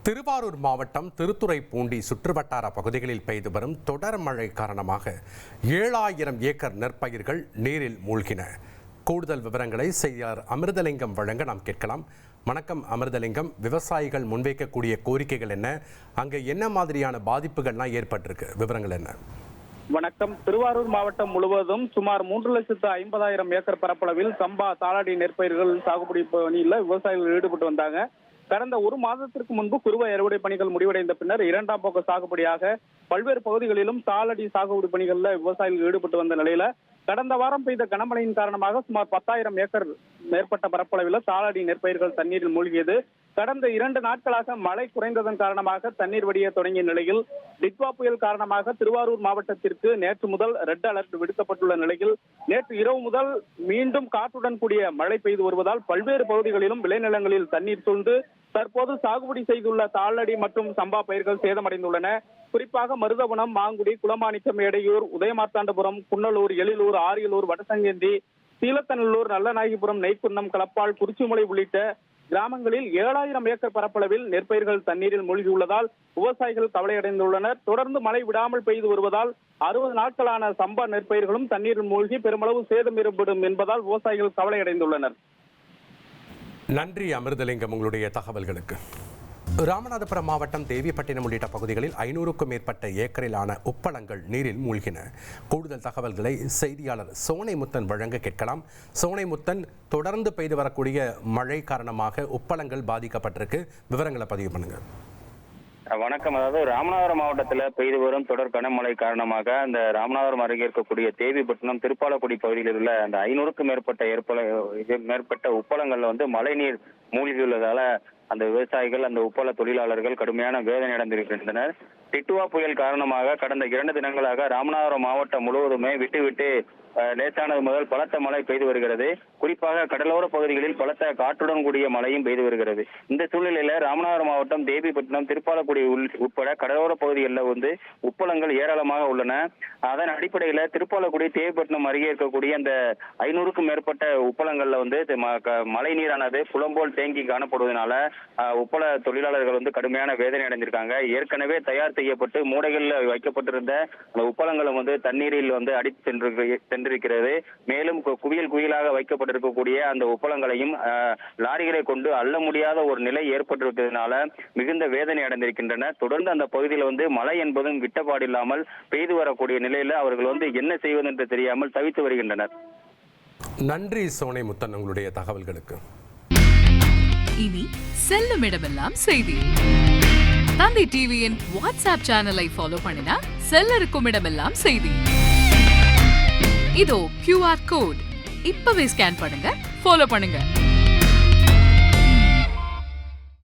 திருவாரூர் மாவட்டம் திருத்துறைப்பூண்டி சுற்றுவட்டார பகுதிகளில் பெய்து வரும் தொடர் மழை காரணமாக 7000 ஏக்கர் நெற்பயிர்கள் நீரில் மூழ்கின. கூடுதல் விவரங்களை செய்தியாளர் அமிர்தலிங்கம் வழங்க நாம் கேட்கலாம். வணக்கம் அமிர்தலிங்கம், விவசாயிகள் முன்வைக்கக்கூடிய கோரிக்கைகள் என்ன, அங்கே என்ன மாதிரியான பாதிப்புகள்லாம் ஏற்பட்டிருக்கு, விவரங்கள் என்ன? வணக்கம். திருவாரூர் மாவட்டம் முழுவதும் சுமார் 3,50,000 ஏக்கர் பரப்பளவில் சம்பா தாளடி நெற்பயிர்கள் சாகுபடி பணியில் விவசாயிகள் ஈடுபட்டு வந்தாங்க. கடந்த ஒரு மாதத்திற்கு முன்பு குறுவை அறுவடை பணிகள் முடிவடைந்த பின்னர் இரண்டாம் போக்கு சாகுபடியாக பல்வேறு பகுதிகளிலும் தாளடி சாகுபடி பணிகளில் விவசாயிகள் ஈடுபட்டு வந்த நிலையில கடந்த வாரம் பெய்த கனமழையின் காரணமாக சுமார் 10,000 ஏக்கர் மேற்பட்ட பரப்பளவில் தாளடி நெற்பயிர்கள் தண்ணீரில் மூழ்கியது. கடந்த 2 நாட்களாக மழை குறைந்ததன் காரணமாக தண்ணீர் வடிய தொடங்கிய நிலையில் டிட்வா புயல் காரணமாக திருவாரூர் மாவட்டத்திற்கு நேற்று முதல் ரெட் அலர்ட் விடுக்கப்பட்டுள்ள நிலையில் நேற்று இரவு முதல் மீண்டும் காற்றுடன் கூடிய மழை பெய்து வருவதால் பல்வேறு பகுதிகளிலும் விளைநிலங்களில் தண்ணீர் சூழ்ந்து தற்போது சாகுபடி செய்துள்ள தாளடி மற்றும் சம்பா பயிர்கள் சேதமடைந்துள்ளன. குறிப்பாக மருதவனம், மாங்குடி, குளமாணிக்கம், எடையூர், உதயமார்த்தாண்டபுரம், குன்னலூர், எழிலூர், ஆரியலூர், வடசங்கேந்தி, சீலத்தநல்லூர், நல்லநாயகிபுரம், நெய்க்குன்னம், களப்பால், குறிச்சிமலை உள்ளிட்ட கிராமங்களில் 7000 ஏக்கர் பரப்பளவில் நெற்பயிர்கள் தண்ணீரில் மூழ்கியுள்ளதால் விவசாயிகள் கவலையடைந்துள்ளனர். தொடர்ந்து மழை விடாமல் பெய்து வருவதால் 60 நாட்களான சம்பா நெற்பயிர்களும் தண்ணீரில் மூழ்கி பெருமளவு சேதம் ஏற்படும் என்பதால் விவசாயிகள் கவலையடைந்துள்ளனர். நன்றி அமிர்தலிங்கம், உங்களுடைய தகவல்களுக்கு. ராமநாதபுரம் மாவட்டம் தேவிப்பட்டினம் உள்ளிட்ட பகுதிகளில் 500க்கும் மேற்பட்ட ஏக்கரிலான உப்பளங்கள் நீரில் மூழ்கின. கூடுதல் தகவல்களை செய்தியாளர் சோனைமுத்தன் வழங்க கேட்கலாம். சோனைமுத்தன், தொடர்ந்து பெய்து வரக்கூடிய மழை காரணமாக உப்பளங்கள் பாதிக்கப்பட்டிருக்கு, விவரங்களை பதிவு பண்ணுங்க. வணக்கம். அதாவது ராமநாதபுரம் மாவட்டத்தில் பெய்து வரும் தொடர் கனமழை காரணமாக அந்த ராமநாதபுரம் அருகே இருக்கக்கூடிய தேவிப்பட்டினம், திருப்பாலக்குடி பகுதியில் உள்ள அந்த 500க்கும் மேற்பட்ட உப்பளங்கள்ல மழைநீர் மூழ்கியுள்ளதால அந்த விவசாயிகள், அந்த உப்பள தொழிலாளர்கள் கடுமையான வேதனை அடைந்திருக்கின்றனர். டிட்வா புயல் காரணமாக கடந்த 2 தினங்களாக ராமநாதபுரம் மாவட்டம் முழுவதுமே விட்டு லேசானது முதல் பலத்த மழை பெய்து வருகிறது. குறிப்பாக கடலோர பகுதிகளில் பலத்த காற்றுடன் கூடிய மழையும் பெய்து வருகிறது. இந்த சூழ்நிலையில ராமநாதபுரம் மாவட்டம் தேவிப்பட்டினம், திருப்பாலக்குடி உட்பட கடலோர பகுதிகளில் உப்பளங்கள் ஏராளமாக உள்ளன. அதன் அடிப்படையில திருப்பாலக்குடி, தேவிப்பட்டினம் அருகே இருக்கக்கூடிய அந்த 500க்கும் மேற்பட்ட உப்பளங்கள்ல மழை நீரானது புலம்போல் தேங்கி காணப்படுவதனால உப்பள தொழிலாளர்கள் கடுமையான வேதனை அடைந்திருக்காங்க. ஏற்கனவே தயார் செய்யப்பட்டு மூடைகள்ல வைக்கப்பட்டிருந்த அந்த உப்பளங்களும் தண்ணீரில் அடித்து சென்றிருக்கிறது. மேலும் குவியலாக வைக்கப்பட்டிருக்கக்கூடிய அந்த உப்பளங்களையும் லாரிகளை கொண்டு அள்ள முடியாத ஒரு நிலை ஏற்பட்டிருக்கிறதுனால மிகுந்த வேதனை அடைந்திருக்கின்றன. தொடர்ந்து அந்த பகுதியில் மழை என்பதும் விட்டப்பாடில்லாமல் பெய்து வரக்கூடிய நிலையில அவர்கள் என்ன செய்வது என்று தெரியாமல் தவித்து வருகின்றனர். நன்றி சோனைமுத்தன், உங்களுடைய தகவல்களுக்கு. இனி செல்லும் இடமெல்லாம் செய்தி. தந்தி டிவியின் வாட்ஸ்அப் சேனலை ஃபாலோ பண்ணினா செல்லருக்கும் இடமெல்லாம் செய்தி. இதோ QR கோட் இப்பவே ஸ்கேன் பண்ணுங்க, ஃபாலோ பண்ணுங்க.